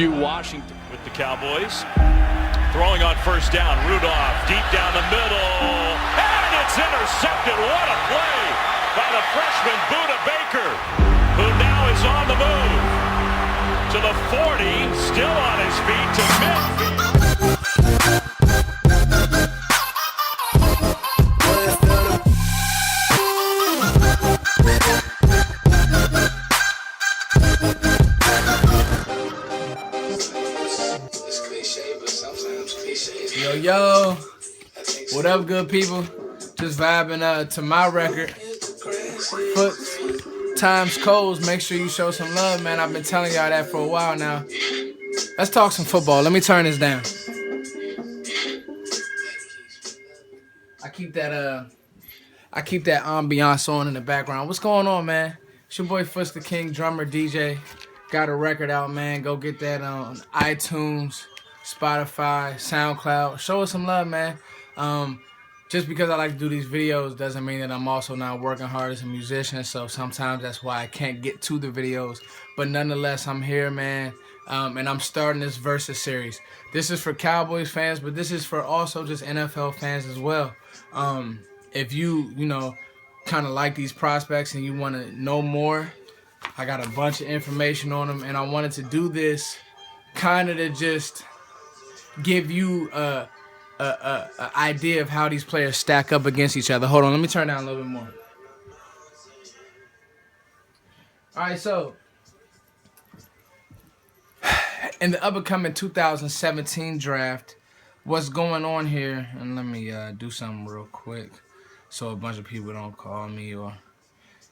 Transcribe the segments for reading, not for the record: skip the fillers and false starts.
Washington with the Cowboys. Throwing on first down, Rudolph deep down the middle, and it's intercepted. What a play by the freshman Budda Baker, who now is on the move to the 40, still on his feet to midfield. Yo, what up, good people? Just vibing to my record. Foot times Coles. Make sure you show some love, man. I've been telling y'all that for a while now. Let's talk some football. Let me turn this down. I keep that ambiance on in the background. What's going on, man? It's your boy Foot's the King, drummer, DJ. Got a record out, man. Go get that on iTunes, Spotify, SoundCloud. Show us some love, man. Just because I like to do these videos doesn't mean that I'm also not working hard as a musician. So sometimes that's why I can't get to the videos. But nonetheless, I'm here, man. And I'm starting this Versus series. This is for Cowboys fans, but this is for also just NFL fans as well. If you kind of like these prospects and you want to know more, I got a bunch of information on them. And I wanted to do this kind of to just give you a idea of how these players stack up against each other. Hold on, let me turn down a little bit more. All right, so in the upcoming 2017 draft, what's going on here? And let me do something real quick so a bunch of people don't call me or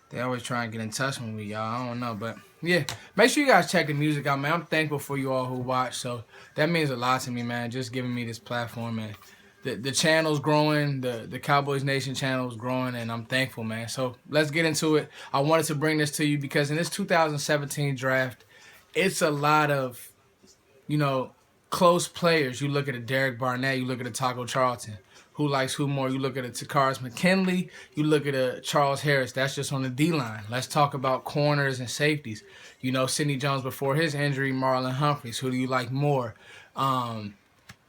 they always try and get in touch with me, y'all. I don't know, but yeah. Make sure you guys check the music out, man. I'm thankful for you all who watch, so that means a lot to me, man. Just giving me this platform, man. The channel's growing, the Cowboys Nation channel is growing, and I'm thankful, man. So let's get into it. I wanted to bring this to you because in this 2017 draft, it's a lot of, close players. You look at a Derek Barnett, you look at a Taco Charlton. Who likes who more? You look at a Takaris McKinley. You look at a Charles Harris. That's just on the D-line. Let's talk about corners and safeties. Sidney Jones before his injury, Marlon Humphreys. Who do you like more? All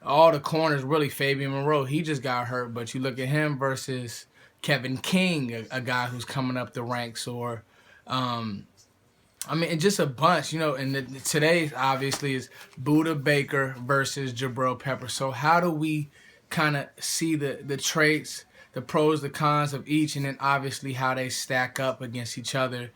the corners, really, Fabian Moreau. He just got hurt, but you look at him versus Kevin King, a guy who's coming up the ranks, or and just a bunch, and today's obviously is Budda Baker versus Jabril Pepper. So how do we kind of see the traits, the pros, the cons of each, and then obviously how they stack up against each other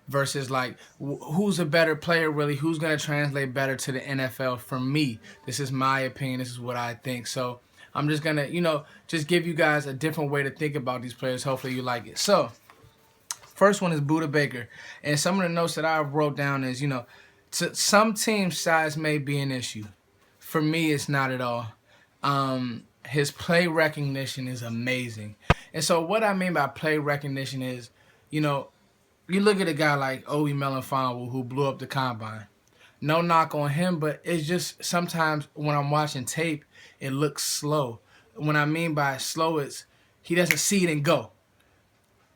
versus like who's a better player really, who's going to translate better to the NFL for me. This is my opinion. This is what I think. So I'm just going to, just give you guys a different way to think about these players. Hopefully you like it. So first one is Budda Baker. And some of the notes that I wrote down is, to some teams size may be an issue. For me, it's not at all. His play recognition is amazing. And so what I mean by play recognition is, you look at a guy like Obi Melifonwu who blew up the combine. No knock on him, but it's just sometimes when I'm watching tape, it looks slow. What I mean by slow is he doesn't see it and go.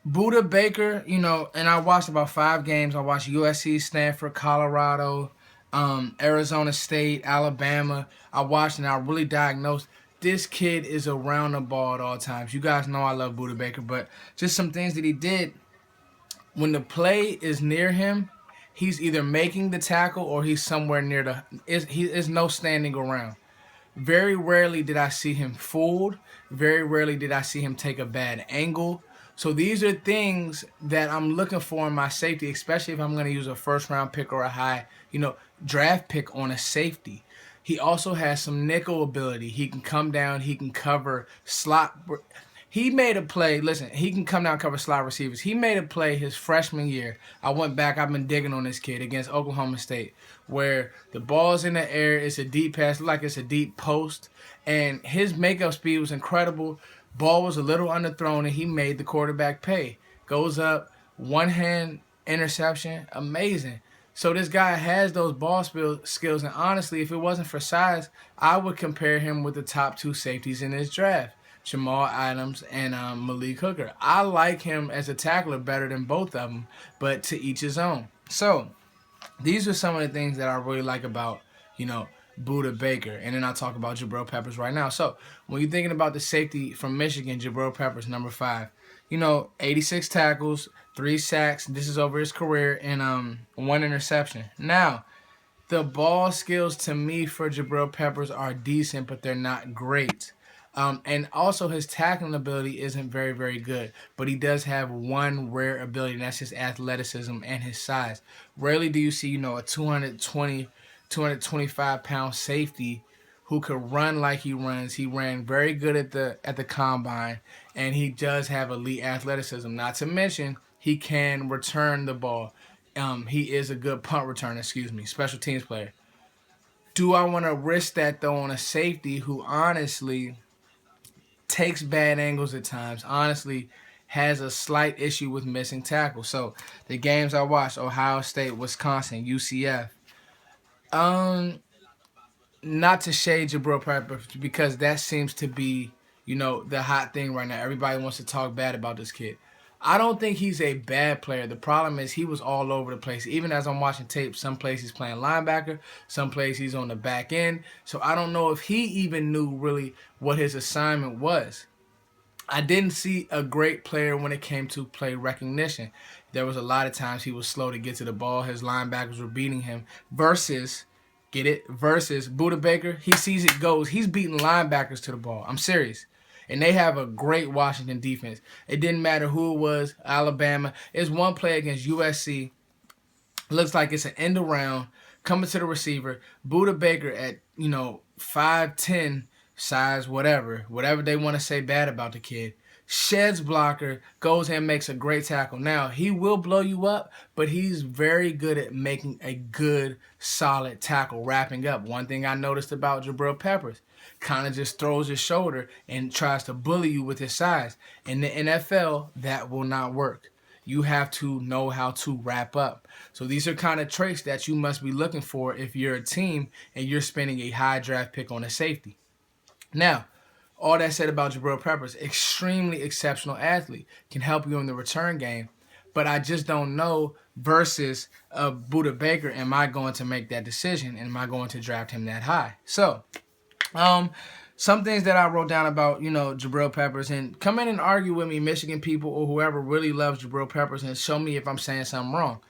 Budda Baker, and I watched about 5 games. I watched USC, Stanford, Colorado, Arizona State, Alabama. I watched and I really diagnosed this kid is around the ball at all times. You guys know I love Budda Baker, but just some things that he did. When the play is near him, he's either making the tackle or he's somewhere near he is no standing around. Very rarely did I see him fooled. Very rarely did I see him take a bad angle. So these are things that I'm looking for in my safety, especially if I'm going to use a first-round pick or a high, draft pick on a safety. He also has some nickel ability. He can come down. He can cover slot. He made a play. Listen, he can come down and cover slot receivers. He made a play his freshman year. I went back. I've been digging on this kid against Oklahoma State, where the ball's in the air. It's a deep pass, like it's a deep post. And his makeup speed was incredible. Ball was a little underthrown, and he made the quarterback pay. Goes up, one-hand interception. Amazing. So this guy has those ball skills, and honestly, if it wasn't for size, I would compare him with the top 2 safeties in this draft, Jamal Adams and Malik Hooker. I like him as a tackler better than both of them, but to each his own. So these are some of the things that I really like about, Budda Baker. And then I'll talk about Jabril Peppers right now. So when you're thinking about the safety from Michigan, Jabril Peppers, number 5. 86 tackles, 3 sacks. This is over his career, and 1 interception. Now, the ball skills to me for Jabril Peppers are decent, but they're not great. And also his tackling ability isn't very, very good. But he does have one rare ability, and that's his athleticism and his size. Rarely do you see, a 225-pound safety who could run like he runs. He ran very good at the combine, and he does have elite athleticism. Not to mention, he can return the ball. He is a good punt returner, special teams player. Do I want to risk that, though, on a safety who honestly takes bad angles at times, honestly has a slight issue with missing tackles? So the games I watched, Ohio State, Wisconsin, UCF, not to shade Jabril Peppers, because that seems to be, the hot thing right now. Everybody wants to talk bad about this kid. I don't think he's a bad player. The problem is he was all over the place. Even as I'm watching tape, some places he's playing linebacker, some places he's on the back end. So I don't know if he even knew really what his assignment was. I didn't see a great player when it came to play recognition. There was a lot of times he was slow to get to the ball. His linebackers were beating him versus Budda Baker. He sees it goes. He's beating linebackers to the ball. I'm serious. And they have a great Washington defense. It didn't matter who it was, Alabama. It's one play against USC. Looks like it's an end around, coming to the receiver. Budda Baker at, 5'10", size, whatever they want to say bad about the kid, sheds blocker, goes and makes a great tackle. Now, he will blow you up, but he's very good at making a good, solid tackle, wrapping up. One thing I noticed about Jabril Peppers, kind of just throws his shoulder and tries to bully you with his size. In the NFL, that will not work. You have to know how to wrap up. So these are kind of traits that you must be looking for if you're a team and you're spending a high draft pick on a safety. Now, all that said about Jabril Peppers, extremely exceptional athlete, can help you in the return game. But I just don't know versus Budda Baker, am I going to make that decision? And am I going to draft him that high? So, some things that I wrote down about, Jabril Peppers, and come in and argue with me, Michigan people or whoever really loves Jabril Peppers, and show me if I'm saying something wrong.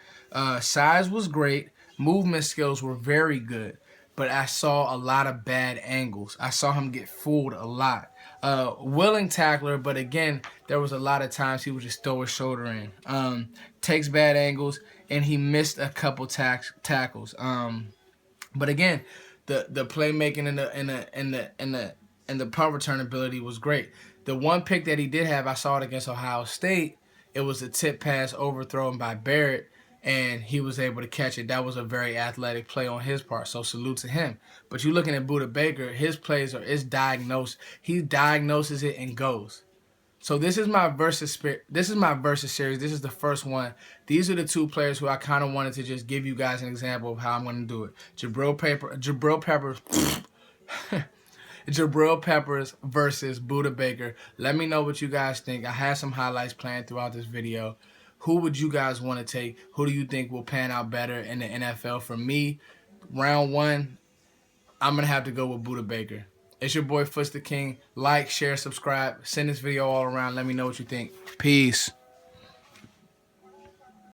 Size was great. Movement skills were very good. But I saw a lot of bad angles. I saw him get fooled a lot. Willing tackler, but again, there was a lot of times he would just throw his shoulder in. Takes bad angles, and he missed a couple tackles. But again, the playmaking and the punt return ability was great. The one pick that he did have, I saw it against Ohio State. It was a tip pass overthrown by Barrett, and he was able to catch it. That was a very athletic play on his part, so salute to him. But you're looking at Budda Baker, his plays it's diagnosed. He diagnoses it and goes. So this is my versus series. This is the first one. These are the two players who I kind of wanted to just give you guys an example of how I'm going to do it. Jabril Peppers versus Budda Baker. Let me know what you guys think. I had some highlights planned throughout this video. Who would you guys want to take? Who do you think will pan out better in the NFL? For me, round 1, I'm going to have to go with Budda Baker. It's your boy, Foots the King. Like, share, subscribe. Send this video all around. Let me know what you think. Peace.